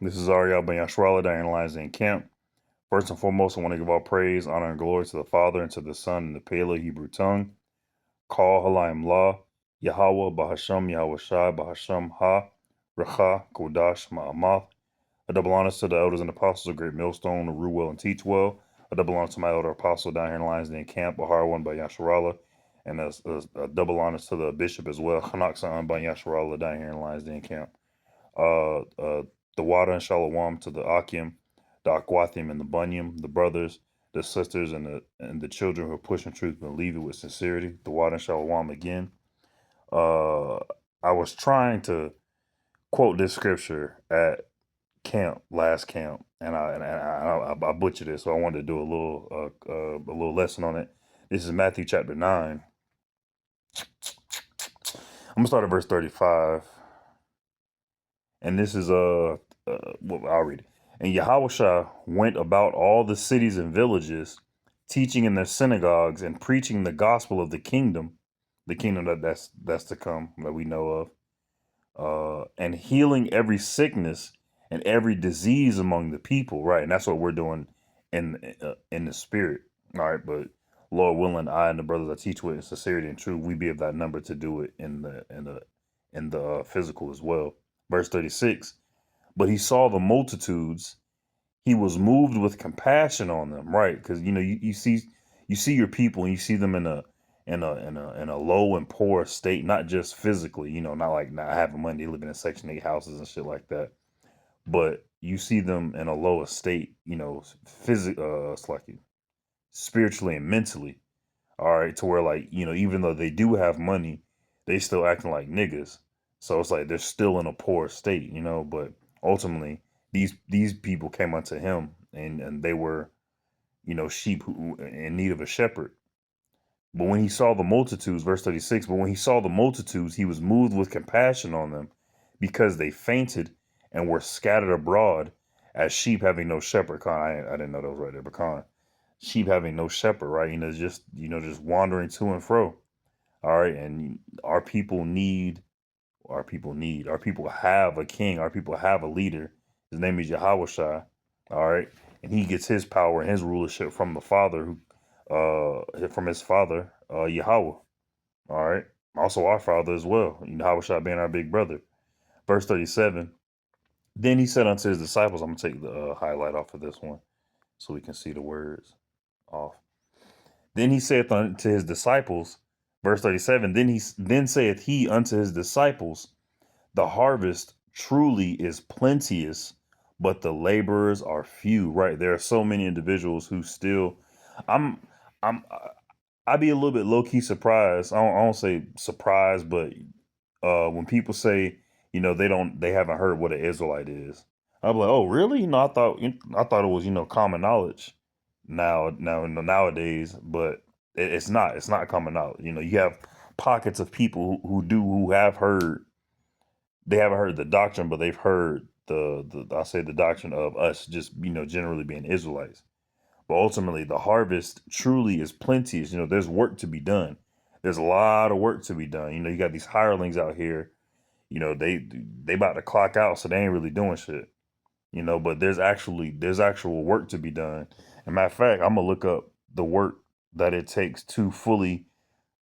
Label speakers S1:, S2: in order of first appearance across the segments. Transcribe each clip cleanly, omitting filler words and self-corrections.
S1: This is Ariel Ben Yashwala, Diane Lions in Camp. First and foremost, I want to give all praise, honor, and glory to the Father, and to the Son, and the Paleo Hebrew tongue. Call Halayim La, Yahweh, Bahasham, Yahweh Shai, Bahasham Ha, Recha, Kodash, Ma'amath. A double honor to the elders and apostles of Great Millstone, who rule well and teach well. A double honor to my elder apostle down here in Lions Den Camp, Bahar one by Yasharallah. And a double honor to the bishop as well, Hanak Sa'an by Yasharallah down here in Lions Den Camp. Uh, uh, the Wada and Shalom to the Akim, the Akwathim and the Bunyim, the brothers, the sisters, and the children who are pushing truth and believe it with sincerity. The Wada and Shalom again. Uh, I was trying to quote this scripture at last camp, and I butchered it, so I wanted to do a little lesson on it. This is Matthew chapter 9. I'm gonna start at verse 35, and this is well, I'll read it. And Yahushua went about all the cities and villages, teaching in their synagogues and preaching the gospel of the kingdom that's to come, that we know of, and healing every sickness and every disease among the people. Right, and that's what we're doing in the spirit. All right, but Lord willing, I and the brothers I teach with in sincerity and truth, we be of that number to do it in the physical as well. Verse 36. But he saw the multitudes, he was moved with compassion on them, right? Because you see your people and you see them in a low and poor state, not just physically, not like not having money, living in Section 8 houses and shit like that, but you see them in a lower state, it's like spiritually and mentally, all right, to where, like, even though they do have money, they still acting like niggas. So it's like they're still in a poor state, but ultimately these people came unto him, and they were, sheep who in need of a shepherd. But when he saw the multitudes, verse 36, but when he saw the multitudes, he was moved with compassion on them because they fainted and were scattered abroad as sheep having no shepherd. I didn't know that was right there, but sheep having no shepherd, right? Just wandering to and fro. All right. And our people have a king. Our people have a leader. His name is Yahweh. All right. And he gets his power and his rulership from the Father, from his Father, Yahweh. All right. Also our Father as well. Yahweh being our big brother. Verse 37. Then he said unto his disciples, I'm going to take the highlight off of this one so we can see the words off. Then he saith unto his disciples, verse 37, then saith he unto his disciples, the harvest truly is plenteous, but the laborers are few. Right. There are so many individuals who still, I'm, I'm, I'd be a little bit low key surprised. I don't say surprised, but when people say, they haven't heard what an Israelite is. I'm like, oh, really? I thought it was, common knowledge nowadays, but it's not common knowledge. You have pockets of people who have heard, they haven't heard the doctrine, but they've heard I'll say the doctrine of us just, generally being Israelites. But ultimately, the harvest truly is plenteous. There's work to be done. There's a lot of work to be done. You got these hirelings out here. They about to clock out, so they ain't really doing shit. But there's actual work to be done. And matter of fact, I'm gonna look up the work that it takes to fully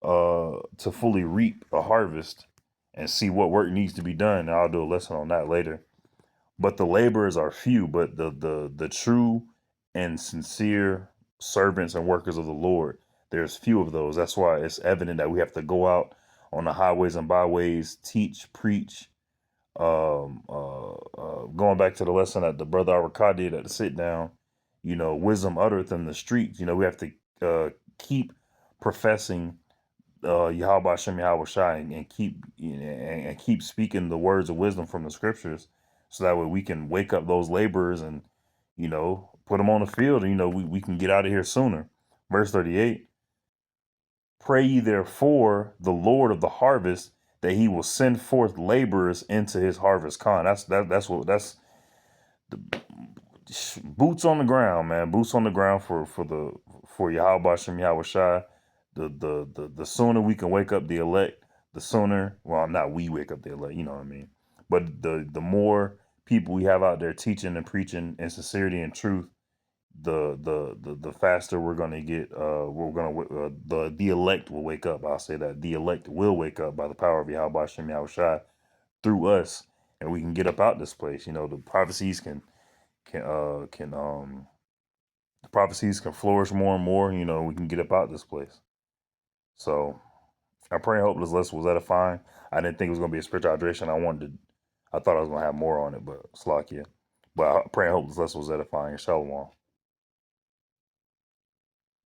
S1: reap a harvest and see what work needs to be done. And I'll do a lesson on that later. But the laborers are few, but the true and sincere servants and workers of the Lord, there's few of those. That's why it's evident that we have to go out on the highways and byways, teach, preach. Going back to the lesson that the brother Arakah did at the sit down, wisdom uttereth in the streets. We have to keep professing Yahweh Hashem Yahweh Shai, and keep speaking the words of wisdom from the scriptures, so that way we can wake up those laborers and put them on the field, and we can get out of here sooner. Verse 38. Pray ye therefore the Lord of the harvest that he will send forth laborers into his harvest. That's the boots on the ground, man. Boots on the ground for Yahweh Hashem Yahweh Shai. The sooner we can wake up the elect, the sooner, well, not we wake up the elect, you know what I mean? But the more people we have out there teaching and preaching in sincerity and truth, the faster we're gonna get. The elect will wake up. I'll say that the elect will wake up by the power of Yahweh Hashem Yahushua through us, and we can get up out this place. You know, the prophecies can the prophecies can flourish more and more. You know, we can get up out this place. So I pray and hope this lesson was edifying. I didn't think it was gonna be a spiritual hydration. I thought I was gonna have more on it, but Slakia. But I pray and hope this lesson was edifying. Shalom.